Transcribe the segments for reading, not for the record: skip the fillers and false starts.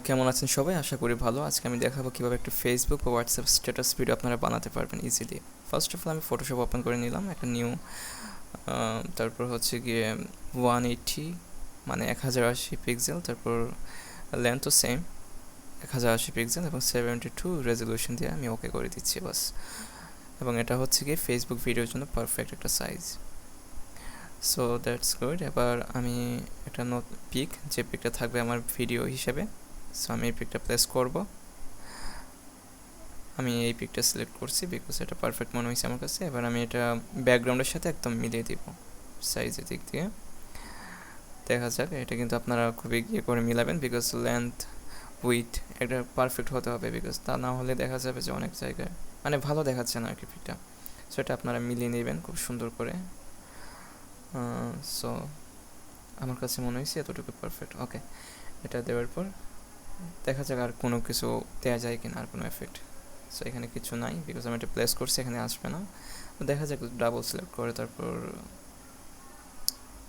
কেমন আছেন সবাই? আশা করি ভালো। আজকে আমি দেখাবো কিভাবে একটা ফেসবুক বা হোয়াটসঅ্যাপ স্ট্যাটাস ভিডিও আপনারা বানাতে পারবেন ইজিলি। ফার্স্ট অফ অল আমি ফটোশপ ওপেন করে নিলাম একটা নিউ, তারপর হচ্ছে গিয়ে 180 মানে 1080 পিক্সেল, তারপর লেন্থও সেম 1080 পিক্সেল এবং 72 রেজলিউশন দিয়ে আমি ওকে করে দিচ্ছি বাস। এবং এটা হচ্ছে গিয়ে ফেসবুক ভিডিওর জন্য পারফেক্ট একটা সাইজ। So that's good. এবার আমি একটা পিক, যে পিকটা থাকবে আমার ভিডিও হিসেবে, সো আমি এই পিকটা প্লেস করব। আমি এই পিকটা সিলেক্ট করছি বিকজ এটা পারফেক্ট মনে হয়েছে আমার কাছে। এবার আমি এটা ব্যাকগ্রাউন্ডের সাথে একদম মিলিয়ে দিব সাইজের দিক দিয়ে। দেখা যাক, এটা কিন্তু আপনারা খুবই ইয়ে করে মিলাবেন বিকজ লেন্থ উইথ এটা পারফেক্ট হতে হবে, বিকজ তা না হলে দেখা যাবে যে অনেক জায়গায় মানে ভালো দেখাচ্ছে না আর কি পিকটা। সো এটা আপনারা মিলিয়ে নেবেন খুব সুন্দর করে। সো আমার কাছে মনে হয়েছে এতটুকু পারফেক্ট। ওকে, এটা দেওয়ার পর দেখা যাক আর কোনো কিছু দেওয়া যায় কিনা, আর কোনো এফেক্ট। সো এখানে কিছু নাই বিকজ আমি এটা প্লেস করছি, এখানে আসবে না। দেখা যাক, ডাবল সিলেক্ট করে তারপর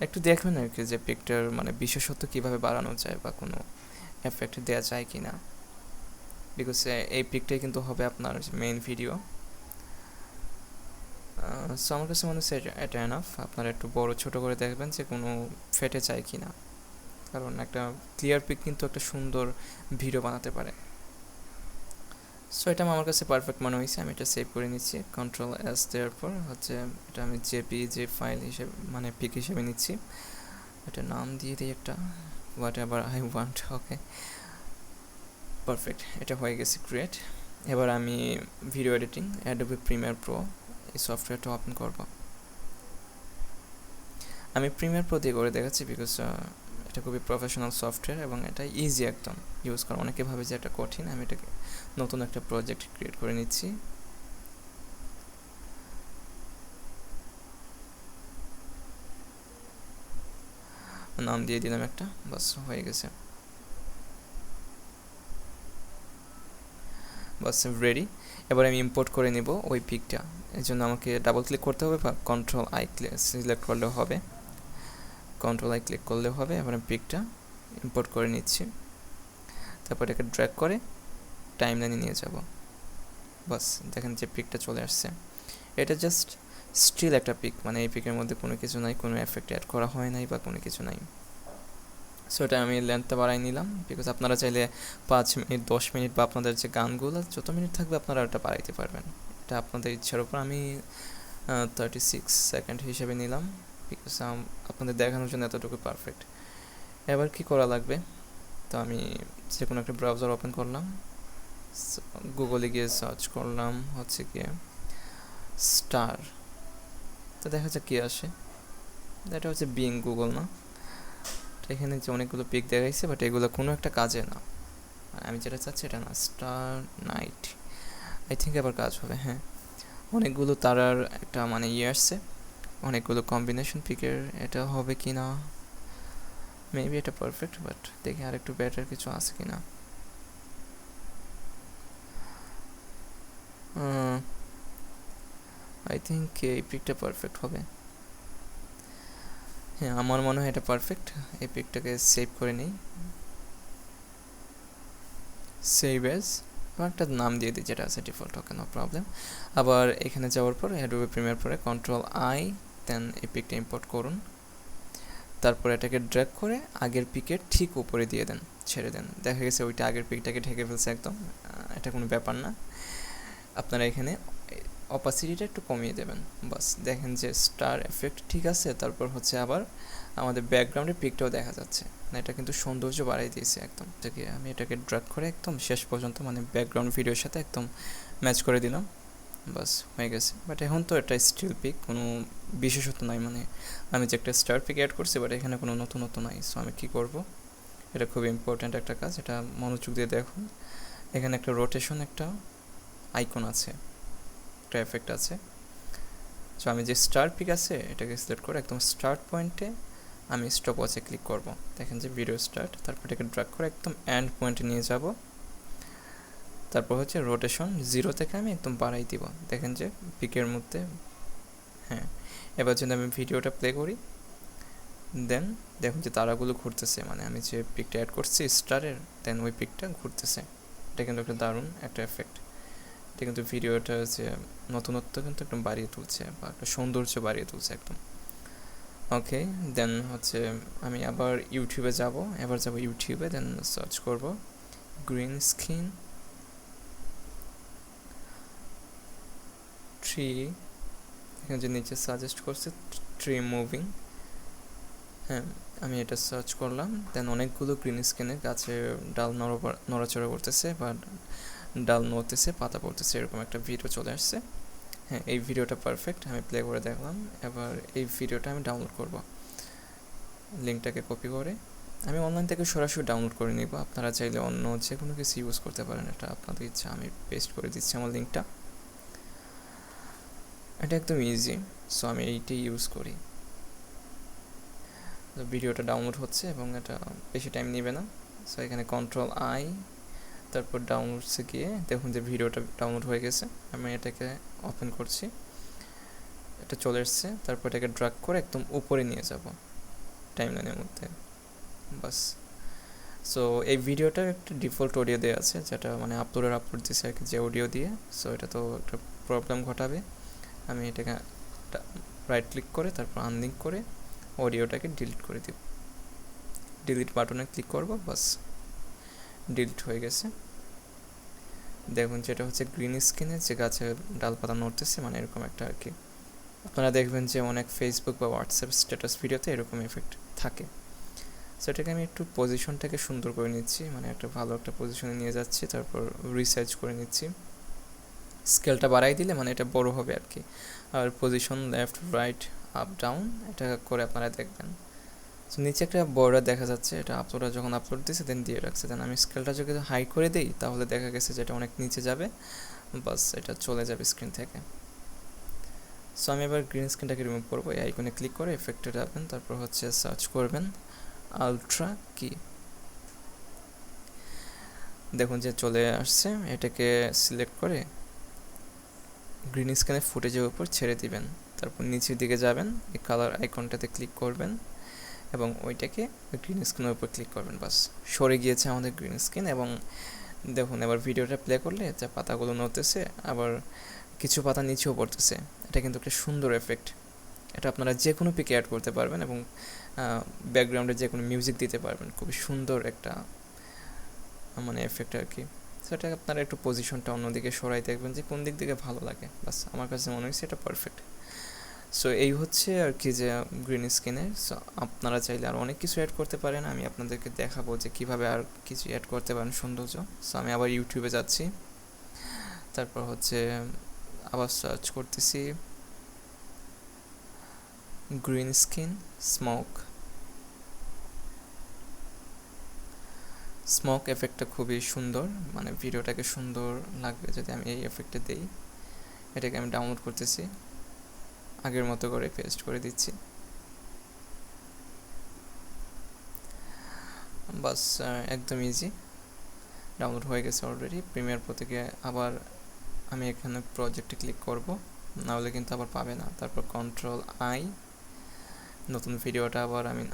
একটু দেখবেন আর কি যে পিকটার মানে বিশেষত্ব কীভাবে বাড়ানো যায় বা কোনো এফেক্ট দেওয়া যায় কি না, বিকজ এই পিকটাই কিন্তু হবে আপনার মেইন ভিডিও। সো আমার কাছে মনে হচ্ছে এটা এনাফ। আপনারা একটু বড় ছোট করে দেখবেন যে কোনো ফেটে যায় কি না, কারণ একটা ক্লিয়ার পিক কিন্তু একটা সুন্দর ভিডিও বানাতে পারে। সো এটা আমার কাছে পারফেক্ট মনে হয়েছে, আমি এটা সেভ করে নিচ্ছি Ctrl+S দেওয়ার পর হচ্ছে এটা আমি জেপিজি ফাইল হিসেবে মানে পিক হিসেবে নিচ্ছি। এটা নাম দিয়ে দিই একটা, what ever I want. Okay, perfect, এটা হয়ে গেছে ক্রিয়েট। এবার আমি video editing Adobe Premiere Pro এই সফটওয়্যারটা ওপেন করব। আমি প্রিমিয়ার প্রো দিয়ে করে দেখাচ্ছি বিকজ এটা খুবই প্রফেশনাল সফটওয়্যার এবং এটা ইজি একদম ইউজ করা। অনেকে ভাবে যে এটা কঠিন। আমি এটাকে নতুন একটা প্রজেক্ট ক্রিয়েট করে নিচ্ছি। নাম দিয়ে দিলাম একটা, বাস হয়ে গেছে, বাস রেডি। এবার আমি ইম্পোর্ট করে নেব ওই পিকটা। এর জন্য আমাকে ডাবল ক্লিক করতে হবে বা Ctrl+I সিলেক্ট করলেও হবে, Ctrl+I ক্লিক করলেও হবে। এবার আমি পিকটা ইম্পোর্ট করে নিচ্ছি, তারপর এটাকে ড্র্যাগ করে টাইমলাইনে নিয়ে যাব। বাস দেখেন যে পিকটা চলে আসছে। এটা জাস্ট স্টিল একটা পিক, মানে এই পিকের মধ্যে কোনো কিছু নাই, কোনো এফেক্ট অ্যাড করা হয় নাই বা কোনো কিছু নাই। সো এটা আমি লেন্থটা বাড়াই নিলাম বিকজ আপনারা চাইলে 5 মিনিট 10 মিনিট বা আপনাদের যে গানগুলো যত মিনিট থাকবে আপনারা ওটা বাড়াইতে পারবেন, এটা আপনাদের ইচ্ছার উপর। আমি 36 সেকেন্ড হিসেবে নিলাম বিকজ আপনাদের দেখানোর জন্য এতটুকু পারফেক্ট। এবার কি করা লাগবে, তো আমি যে কোনো একটা ব্রাউজার ওপেন করলাম, গুগলে গিয়ে সার্চ করলাম হচ্ছে গিয়ে স্টার, তো দেখা যাক কী আসে। এটা হচ্ছে বিং গুগল না, এখানে যে অনেকগুলো পিক দেখাইছে বাট এগুলো কোনো একটা কাজে না, আমি যেটা চাচ্ছি এটা না। স্টার নাইট আই থিঙ্ক এবার কাজ হবে। হ্যাঁ, অনেকগুলো তারার একটা মানে আসছে, অনেকগুলো কম্বিনেশন পিকের, এটা হবে কি না। মেবি এটা পারফেক্ট, বাট দেখি আর একটু বেটার কিছু আছে কি না। আই থিঙ্ক এই পিকটা পারফেক্ট হবে। হ্যাঁ, আমার মনে হয় এটা পারফেক্ট। এই পিকটাকে সেভ করে নিই, সেভ অ্যাজ, একটা নাম দিয়ে দিই যেটা আছে ডিফল্ট। ওকে, নো প্রবলেম। আবার এখানে যাওয়ার পর অ্যাডোবি প্রিমিয়ার পরে Ctrl+I দেন এই পিকটা ইম্পোর্ট করুন, তারপর এটাকে ড্র্যাগ করে আগের পিকের ঠিক উপরে দিয়ে দেন, ছেড়ে দেন। দেখা গেছে ওইটা আগের পিকটাকে ঢেকে ফেলছে একদম, এটা কোনো ব্যাপার না। আপনারা এখানে অপাসিটিটা একটু কমিয়ে দেবেন, বাস দেখেন যে স্টার এফেক্ট ঠিক আছে। তারপর হচ্ছে আবার আমাদের ব্যাকগ্রাউন্ডের পিকটাও দেখা যাচ্ছে, না এটা কিন্তু সৌন্দর্য বাড়াই দিয়েছে একদম থেকে। আমি এটাকে ড্র্যাগ করে একদম শেষ পর্যন্ত মানে ব্যাকগ্রাউন্ড ভিডিওর সাথে একদম ম্যাচ করে দিলাম, বাস হয়ে গেছে। বাট এখন তো এটা স্টিল পিক, কোনো বিশেষত্ব নাই, মানে আমি যে একটা স্টার পিক অ্যাড করছি বাট এখানে কোনো নতুনত্ব নাই। সো আমি কী করব, এটা খুব ইম্পর্ট্যান্ট একটা কাজ, এটা মনোযোগ দিয়ে দেখুন। এখানে একটা রোটেশন একটা আইকন আছে, একটা এফেক্ট আছে। সো আমি যে স্টার পিক আছে এটাকে সিলেক্ট করে একদম স্টার্ট পয়েন্টে আমি স্টপ ওয়াচে ক্লিক করব। দেখেন যে ভিডিও স্টার্ট, তারপর এটাকে ড্র্যাগ করে একদম এন্ড পয়েন্টে নিয়ে যাব। তারপর হচ্ছে রোটেশন 0 থেকে আমি একদম বাড়াই দিব, দেখেন যে পিকের মধ্যে। হ্যাঁ, এবার যদি আমি ভিডিওটা প্লে করি, দেন দেখুন যে তারাগুলো ঘুরতেছে, মানে আমি যে পিকটা অ্যাড করছি স্টারের, দেন ওই পিকটা ঘুরতেছে। এটা কিন্তু একটা দারুণ একটা এফেক্ট। এটা কিন্তু ভিডিওটা যে নতুনত্ব কিন্তু একদম বাড়িয়ে তুলছে, বা একটা সৌন্দর্য বাড়িয়ে তুলছে একদম। ওকে, দেন হচ্ছে আমি আবার ইউটিউবে যাব, এবার যাব ইউটিউবে, দেন সার্চ করব গ্রিন স্ক্রিন ট্রি। এখানে যে নিচে সাজেস্ট করছে ট্রি মুভিং, হ্যাঁ আমি এটা সার্চ করলাম। দেন অনেকগুলো গ্রিন স্ক্রিনে গাছের ডাল নড়াচড়া করতেছে, বা ডাল নড়তেছে, পাতা পড়তেছে, এরকম একটা ভিডিও চলে আসছে। হ্যাঁ এই ভিডিওটা পারফেক্ট, আমি প্লে করে দেখলাম। এবার এই ভিডিওটা আমি ডাউনলোড করব, লিঙ্কটাকে কপি করে আমি অনলাইন থেকে সরাসরি ডাউনলোড করে নিব। আপনারা চাইলে অন্য যে কোনো কিছু ইউজ করতে পারেন, এটা আপনাদের ইচ্ছা। আমি পেস্ট করে দিচ্ছি আমার লিঙ্কটা, এটা একদম ইজি। সো আমি এইটাই ইউজ করি। তো ভিডিওটা ডাউনলোড হচ্ছে এবং এটা বেশি টাইম নেবে না। সো এখানে Ctrl+I, তারপর ডাউনলোডসে গিয়ে দেখুন যে ভিডিওটা ডাউনলোড হয়ে গেছে। আমি এটাকে ওপেন করছি, এটা চলে এসছে। তারপর এটাকে ড্র্যাগ করে একদম উপরে নিয়ে যাব টাইমলাইনের মধ্যে, বাস। সো এই ভিডিওটার একটা ডিফল্ট অডিও দেওয়া আছে, যেটা মানে আপলোড দিয়েছে আর কি, যে অডিও দিয়ে। সো এটা তো একটা প্রবলেম ঘটাবে। আমি এটাকে রাইট ক্লিক করে তারপর আনলিঙ্ক করে অডিওটাকে ডিলিট করে দিব। ডিলিট বাটনে ক্লিক করব, বাস ডিলিট হয়ে গেছে। দেখুন যেটা হচ্ছে গ্রিন স্ক্রিনে যে গাছের ডালপাতা নড়তেছে, মানে এরকম একটা আর কি। আপনারা দেখবেন যে অনেক ফেসবুক বা হোয়াটসঅ্যাপ স্ট্যাটাস ভিডিওতে এরকম এফেক্ট থাকে। সো এটাকে আমি একটু পজিশনটাকে সুন্দর করে নিচ্ছি, মানে একটা ভালো একটা পজিশনে নিয়ে যাচ্ছি, তারপর রিসাইজ করে নিচ্ছি। স্কেলটা বাড়াই দিলে মানে এটা বড় হবে আর কি। আর position left right up down এটা করে আপনারা দেখবেন। সো নিচে একটা বর্ডার দেখা যাচ্ছে, এটা যখন আপলোড দিয়েছে দেন দিয়ে রাখছে। দেন আমি স্কেলটা যদি হাই করে দিই তাহলে দেখা গেছে যে এটা অনেক নিচে যাবে, বাস এটা চলে যাবে স্ক্রিন থেকে। সো আমি এবার গ্রিন স্ক্রিনটাকে রিমুভ করবো। এই আইকনে ক্লিক করে এফেক্টে যাবেন, তারপর হচ্ছে সার্চ করবেন আলট্রা কি। দেখুন যে চলে আসছে, এটাকে সিলেক্ট করে গ্রিন স্ক্রিনের ফুটেজের উপর ছেড়ে দিবেন। তারপর নিচের দিকে যাবেন, এই কালার আইকনটাতে ক্লিক করবেন এবং ওইটাকে গ্রিন স্ক্রিনের উপর ক্লিক করবেন, বাস সরে গিয়েছে আমাদের গ্রিন স্ক্রিন। এবং দেখুন এবার ভিডিওটা প্লে করলে যে পাতাগুলো নড়তেছে, আবার কিছু পাতা নিচেও পড়তেছে। এটা কিন্তু একটা সুন্দর এফেক্ট। এটা আপনারা যে কোনো পিকে অ্যাড করতে পারবেন এবং ব্যাকগ্রাউন্ডে যে কোনো মিউজিক দিতে পারবেন। খুবই সুন্দর একটা মানে এফেক্ট আর কি। সেটা আপনারা একটু পজিশনটা অন্যদিকে সরাই দেখবেন যে কোন দিক থেকে ভালো লাগে, বাস আমার কাছে মনে হয়েছে এটা পারফেক্ট। সো এই হচ্ছে আর কি যে গ্রিন স্ক্রিনের। সো আপনারা চাইলে আর অনেক কিছু অ্যাড করতে পারেন, আমি আপনাদেরকে দেখাবো যে কীভাবে আর কিছু অ্যাড করতে পারেন সৌন্দর্য। সো আমি আবার ইউটিউবে যাচ্ছি, তারপর হচ্ছে আবার সার্চ করতেছি গ্রিন স্ক্রিন স্মোক এফেক্টটা খুবই সুন্দর, মানে ভিডিওটাকে সুন্দর লাগবে যদি আমি এই এফেক্টটা দিই। এটাকে আমি ডাউনলোড করতেছি, আগের মতো করে পেস্ট করে দিচ্ছি, বাস একদম ইজি ডাউনলোড হয়ে গেছে অলরেডি। প্রিমিয়ার প্রো থেকে আবার আমি এখানে প্রজেক্টে ক্লিক করব, নাহলে কিন্তু আবার পাবে না। তারপর Ctrl+I, নতুন ভিডিওটা আবার আমি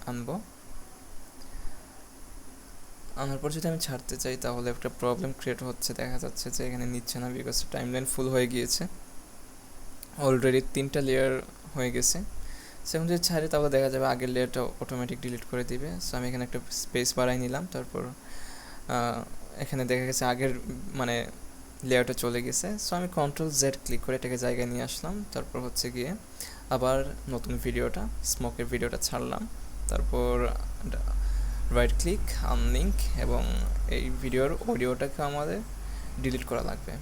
আনার পর যদি আমি ছাড়তে চাই তাহলে একটা প্রবলেম ক্রিয়েট হচ্ছে, দেখা যাচ্ছে যে এখানে নিচ্ছে না, বিকজ টাইমলাইন ফুল হয়ে গিয়েছে, অলরেডি 3টা লেয়ার হয়ে গেছে। সেখানে যদি ছাড়ি তাহলে দেখা যাবে আগের লেয়ারটা অটোমেটিক ডিলিট করে দিবে। সো আমি এখানে একটা স্পেস বাড়াই নিলাম, তারপর এখানে দেখা গেছে আগের মানে লেয়ারটা চলে গেছে। সো আমি Ctrl+Z ক্লিক করে এটাকে জায়গায় নিয়ে আসলাম। তারপর হচ্ছে গিয়ে আবার নতুন ভিডিওটা স্মোকের ভিডিওটা ছাড়লাম, তারপর রাইট ক্লিক আনলিঙ্ক, এবং এই ভিডিওর অডিওটাকে আমাদের ডিলিট করা লাগবে।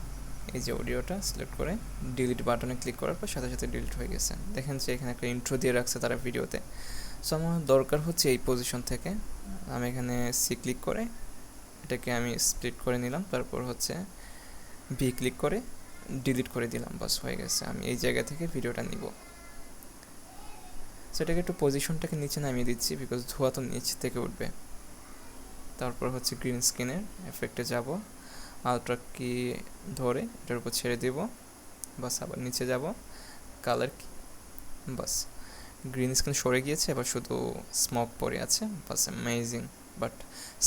এই যে অডিওটা সিলেক্ট করে ডিলিট বাটনে ক্লিক করার পর সাথে সাথে ডিলিট হয়ে গেছে। দেখেন যে এখানে একটা ইন্ট্রো দিয়ে রাখছে তারা ভিডিওতে। সো আমার দরকার হচ্ছে এই পজিশন থেকে আমি এখানে সি ক্লিক করে এটাকে আমি স্প্লিট করে নিলাম, তারপর হচ্ছে বি ক্লিক করে ডিলিট করে দিলাম, বাস হয়ে গেছে। আমি এই জায়গা থেকে ভিডিওটা নিব। সেটাকে একটু পজিশনটাকে নিচে নামিয়ে দিচ্ছি, বিকজ ধোঁয়া তো নিচ থেকে উঠবে। তারপর হচ্ছে গ্রিন স্ক্রিনের এফেক্টে যাব, আলট্রা কি ধরে এটার উপর ছেড়ে দেব, বাস আবার নিচে যাব, কালার কি, বাস গ্রিন স্ক্রিন সরে গিয়েছে, এবার শুধু স্মোক পড়ে আছে, বাস অ্যামেজিং। বাট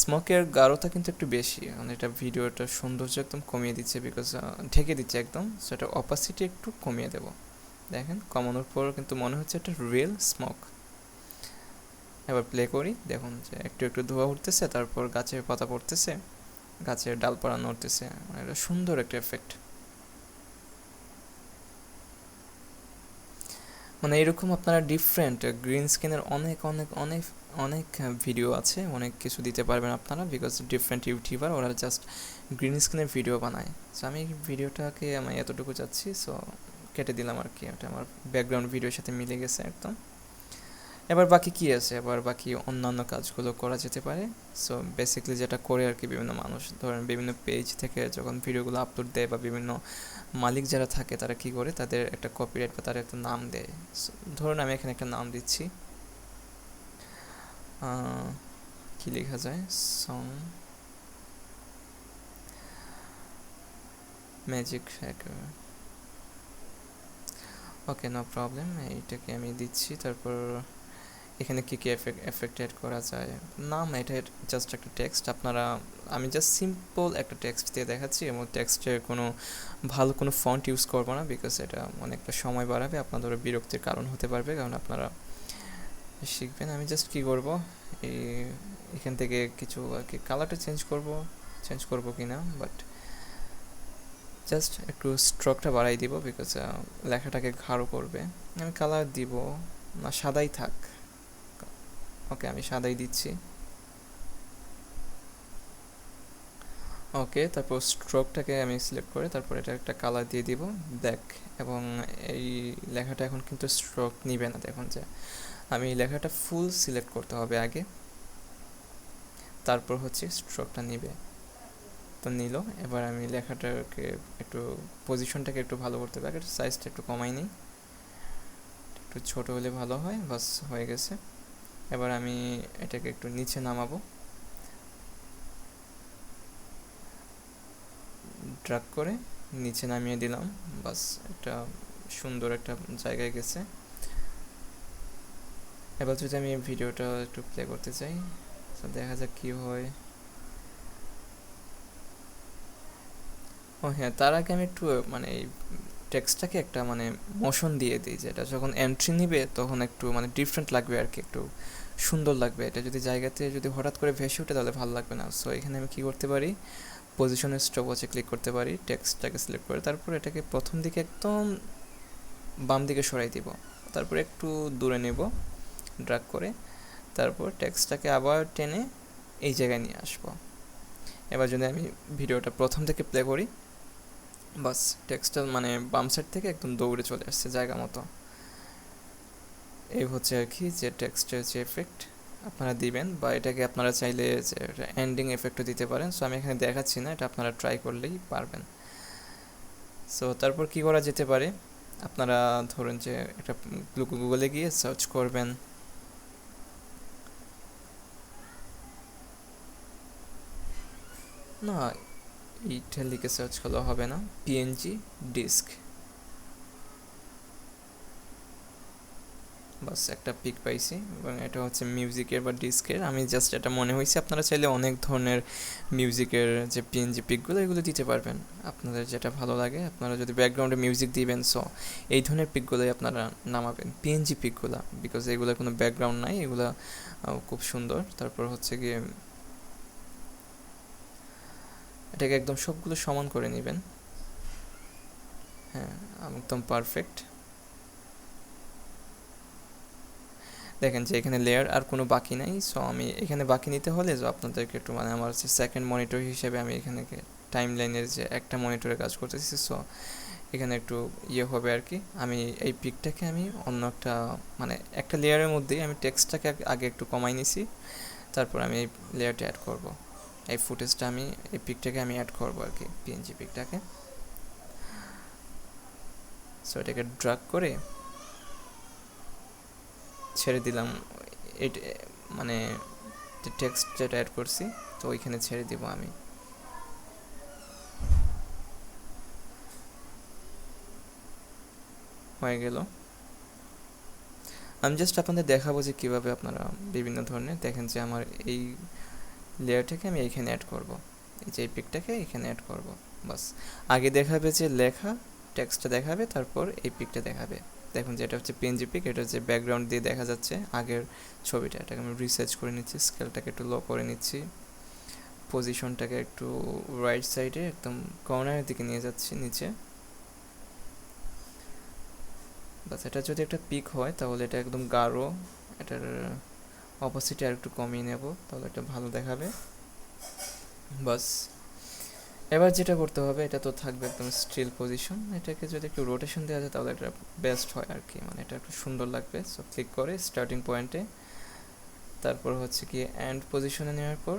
স্মোকের গাঢ়তা কিন্তু একটু বেশি, মানে এটা ভিডিওটা সৌন্দর্য একদম কমিয়ে দিচ্ছে, বিকজ ঢেকে দিচ্ছে একদম, সো এটা অপাসিটি একটু কমিয়ে দেবো। দেখেন কমানোর পর কিন্তু মনে হচ্ছে এটা রিয়েল স্মোক। এবার প্লে করি, দেখুন যে একটু একটু ধোঁয়া উঠতেছে, তারপর গাছের পাতা পড়তেছে, গাছের ডালপালা নড়তেছে, মানে এটা সুন্দর একটা এফেক্ট। মানে এরকম আপনারা ডিফারেন্ট গ্রিন স্ক্রিনের অনেক অনেক অনেক অনেক ভিডিও আছে, অনেক কিছু দিতে পারবেন আপনারা, বিকজ ডিফারেন্ট ইউটিউবার ওরা জাস্ট গ্রিন স্ক্রিনের ভিডিও বানায়। সো আমি ভিডিওটাকে আমি এতটুকু চাচ্ছি, সো কেটে দিলাম আর কি, এটা আমার ব্যাকগ্রাউন্ড ভিডিওর সাথে মিলে গেছে একদম। এবার বাকি কি আছে, এবার বাকি অন্যান্য কাজগুলো করা যেতে পারে। সো বেসিক্যালি যেটা করে আর কি, বিভিন্ন মানুষ ধরেন বিভিন্ন পেজ থেকে যখন ভিডিওগুলো আপলোড দেয়, বা বিভিন্ন মালিক যারা থাকে তারা কি করে, তাদের একটা কপিরাইট বা তারা একটা নাম দেয়। ধরুন আমি এখানে একটা নাম দিচ্ছি, কি লেখা যায়, song magic hacker, okay no problem, এইটাকে আমি দিচ্ছি। তারপর এখানে কী কী এফেক্ট অ্যাড করা যায়, নাম এটা জাস্ট একটা টেক্সট, আপনারা আমি জাস্ট সিম্পল একটা টেক্সট দিয়ে দেখাচ্ছি, এবং টেক্সটের কোনো ভালো কোনো ফন্ট ইউজ করবো না, বিকজ এটা অনেকটা সময় বাড়াবে, আপনাদের বিরক্তির কারণ হতে পারবে, কারণ আপনারা শিখবেন। আমি জাস্ট কী করবো, এই এখান থেকে কিছু আর কি কালারটা চেঞ্জ করবো কি না, বাট জাস্ট একটু স্ট্রোকটা বাড়াই দিব, বিকজ লেখাটাকে গাঢ় করবে। আমি কালার দিব না, সাদাই থাক, ওকে আমি সাদাই দিচ্ছি। ওকে, তারপর স্ট্রোকটাকে আমি সিলেক্ট করে তারপর এটা একটা কালার দিয়ে দিব ব্ল্যাক, এবং এই লেখাটা এখন কিন্তু স্ট্রোক নিবে না। দেখুন যে আমি লেখাটা ফুল সিলেক্ট করতে হবে আগে, তারপর হচ্ছে স্ট্রোকটা নিবে, তো নিল। এবার আমি লেখাটাকে একটু পজিশনটাকে একটু ভালো করতে হবে, একটু সাইজটা একটু কমাই নিই, একটু ছোটো হলে ভালো হয়, বাস হয়ে গেছে। এবার আমি এটাকে একটু নিচে নামাবো, ড্র্যাগ করে নিচে নামিয়ে দিলাম, বাস একটা সুন্দর একটা জায়গায় গেছে। এবার যদি আমি ভিডিওটা একটু প্লে করতে চাই, তো দেখা যাক কী হয়। ও হ্যাঁ, তার আগে আমি একটু মানে এই টেক্সটটাকে একটা মানে মোশন দিয়ে দিই, যেটা যখন এন্ট্রি নিবে তখন একটু মানে ডিফারেন্ট লাগবে আর কি, একটু সুন্দর লাগবে। এটা যদি জায়গাতে যদি হঠাৎ করে ভেসে ওঠে তাহলে ভালো লাগবে না। সো এখানে আমি কী করতে পারি, পজিশনের স্টপওয়াচে ক্লিক করতে পারি, টেক্সটটাকে সিলেক্ট করে তারপর এটাকে প্রথম দিকে একদম বাম দিকে সরাই দিব, তারপর একটু দূরে নেব ড্র্যাগ করে, তারপর টেক্সটটাকে আবার টেনে এই জায়গায় নিয়ে আসবো। এবার যদি আমি ভিডিওটা প্রথম থেকে প্লে করি, বাস টেক্সটটা মানে বাম সাইড থেকে একদম দৌড়ে চলে আসছে জায়গা মতো। এই হচ্ছে আর কি যে টেক্সটের যে এফেক্ট আপনারা দিবেন, বা এটাকে আপনারা চাইলে যে এন্ডিং এফেক্টও দিতে পারেন। সো আমি এখানে দেখাচ্ছি না, এটা আপনারা ট্রাই করলেই পারবেন। সো তারপর কি করা যেতে পারে, আপনারা ধরুন যে একটা গুগলে গিয়ে সার্চ করবেন, না এইটা লিখে সার্চ করলে হবে না, পিএনজি ডিস্ক, বাস একটা পিক পাইছি, এবং এটা হচ্ছে মিউজিকের বা ডিস্কের। আমি জাস্ট এটা মনে হয়েছে, আপনারা চাইলে অনেক ধরনের মিউজিকের যে পিএনজি পিকগুলো এগুলো দিতে পারবেন, আপনাদের যেটা ভালো লাগে। আপনারা যদি ব্যাকগ্রাউন্ডে মিউজিক দিবেন, সো এই ধরনের পিকগুলোই আপনারা নামাবেন, পিএনজি পিকগুলো, বিকজ এগুলো কোনো ব্যাকগ্রাউন্ড নাই, এগুলো খুব সুন্দর। তারপর হচ্ছে গিয়ে এটাকে একদম সবগুলো সমান করে নেবেন, হ্যাঁ একদম পারফেক্ট। দেখেন যে এখানে লেয়ার আর কোনো বাকি নাই। সো আমি এখানে বাকি নিতে হলে যে আপনাদেরকে একটু মানে আমার হচ্ছে সেকেন্ড মনিটর হিসেবে আমি এখানে টাইম লাইনের যে একটা মনিটরে কাজ করতেছি, সো এখানে একটু ইয়ে হবে আর কি। আমি এই পিকটাকে আমি অন্য একটা মানে একটা লেয়ারের মধ্যেই আমি টেক্সটটাকে আগে একটু কমাই নিছি, তারপর আমি এই লেয়ারটা অ্যাড করব, এই ফুটেজটা আমি এই পিকটাকে আমি অ্যাড করবো আর কি, পিএনজি পিকটাকে। সো এটাকে ড্র্যাগ করে ছেড়ে দিলাম, এটা মানে টেক্সট যেটা অ্যাড করছি, তো ওইখানে ছেড়ে দিব আমি। হয়ে গেল। আমি জাস্ট আপনাদের দেখাবো যে কীভাবে আপনারা বিভিন্ন ধরনের দেখেন যে আমার এই লেয়ারটাকে আমি এইখানে অ্যাড করব, এই যে এই পিকটাকে এখানে অ্যাড করব। বাস আগে দেখাবে যে লেখা টেক্সটটা দেখাবে, তারপর এই পিকটা দেখাবে। দেখুন যে এটা হচ্ছে পিএনজি পিক, এটা হচ্ছে ব্যাকগ্রাউন্ড দিয়ে দেখা যাচ্ছে আগের ছবিটা। এটাকে আমি রিসার্চ করে নিচ্ছি, স্কেলটাকে একটু লো করে নিচ্ছি, পজিশনটাকে একটু রাইট সাইডে একদম কর্নারের দিকে নিয়ে যাচ্ছি নিচে। বাস এটা যদি একটা পিক হয় তাহলে এটা একদম গাঢ়, এটার অপোসিটে আর একটু কমিয়ে নেব, তাহলে এটা ভালো দেখাবে। বাস এবার যেটা করতে হবে, এটা তো থাকবে একদম স্টিল পজিশন, এটাকে যদি একটু রোটেশন দেওয়া যায় তাহলে এটা বেস্ট হয় আর কি, মানে এটা একটু সুন্দর লাগবে। সো ক্লিক করে স্টার্টিং পয়েন্টে, তারপর হচ্ছে কি এন্ড পজিশনে নেওয়ার পর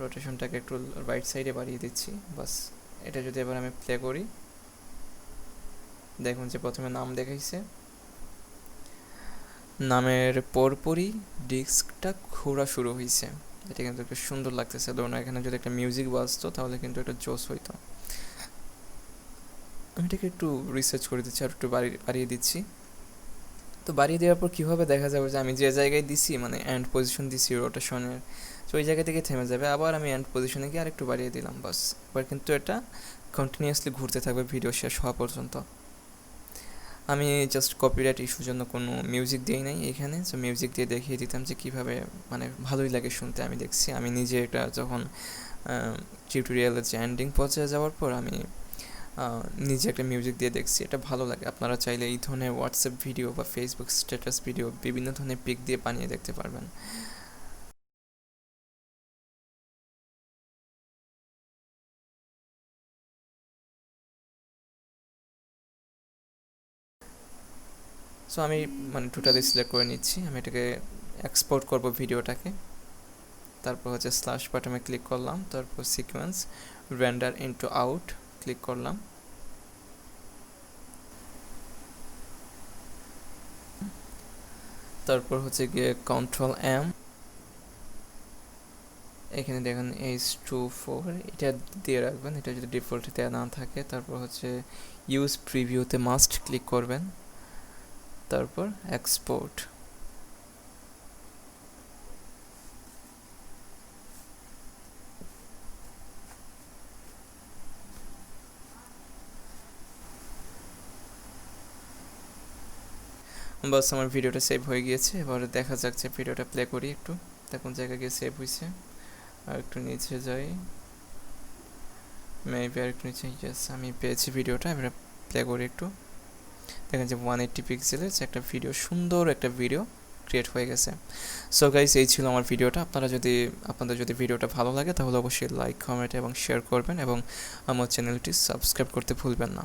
রোটেশনটাকে একটু রাইট সাইডে বাড়িয়ে দিচ্ছি। বাস এটা যদি এবার আমি প্লে করি, দেখুন যে প্রথমে নাম দেখাইছে, নামের পরপরই ডিস্কটা ঘোরা শুরু হয়েছে। এটা কিন্তু একটু সুন্দর লাগতেছে। ধরুন এখানে যদি একটা মিউজিক বাজতো তাহলে কিন্তু একটা জোস হইতো। আমি এটাকে একটু রিসার্চ করে দিচ্ছি, আর একটু বাড়িয়ে দিচ্ছি। তো বাড়িয়ে দেওয়ার পর কীভাবে দেখা যাবে যে আমি যে জায়গায় দিছি, মানে এন্ড পজিশন দিছি রোটেশনের, তো ওই জায়গা থেকে থেমে যাবে। আবার আমি এন্ড পজিশনে গিয়ে আরেকটু বাড়িয়ে দিলাম, বাস এবার কিন্তু এটা কন্টিনিউয়াসলি ঘুরতে থাকবে ভিডিও শেষ হওয়া পর্যন্ত। আমি জাস্ট কপিরাইট ইস্যুর জন্য কোনো মিউজিক দিই নাই এখানে, সো মিউজিক দিয়ে দেখিয়ে দিতাম যে কীভাবে মানে ভালোই লাগে শুনতে। আমি দেখছি আমি নিজে এটা যখন টিউটোরিয়ালের যে এন্ডিং পর্যায়ে যাওয়ার পর আমি নিজে একটা মিউজিক দিয়ে দেখছি, এটা ভালো লাগে। আপনারা চাইলে এই ধরনের হোয়াটসঅ্যাপ ভিডিও বা ফেসবুক স্ট্যাটাস ভিডিও বিভিন্ন ধরনের পিক দিয়ে বানিয়ে দেখতে পারবেন। সো আমি মানে টোটালি সিলেক্ট করে নিচ্ছি, আমি এটাকে এক্সপোর্ট করব ভিডিওটাকে। তারপর হচ্ছে স্ল্যাশ বাটনে ক্লিক করলাম, তারপর sequence render into out click করলাম। তারপর হচ্ছে গিয়ে কন্ট্রোল এম, এখানে দেখেন H24 এটা দিয়ে রাখবেন, এটা যদি ডিফল্ট দেওয়া না থাকে। তারপর হচ্ছে ইউজ প্রিভিউতে মাস্ট ক্লিক করবেন, তারপর এক্সপোর্ট। বাস আমার ভিডিওটা সেভ হয়ে গিয়েছে। এবার দেখা যাক যে ভিডিওটা প্লে করি একটু, দেখুন জায়গা গিয়ে সেভ হয়েছে। আর একটু নিচে যাই, মেবি আর একটু নিচে, ইয়েস আমি পেয়েছি ভিডিওটা। এবার প্লে করি একটু, দেখেন যে 180 পিক্সেলের যে একটা ভিডিও, সুন্দর একটা ভিডিও ক্রিয়েট হয়ে গেছে। সো গাইস এই ছিল আমার ভিডিওটা। আপনাদের যদি ভিডিওটা ভালো লাগে তাহলে অবশ্যই লাইক, কমেন্ট এবং শেয়ার করবেন, এবং আমার চ্যানেলটি সাবস্ক্রাইব করতে ভুলবেন না।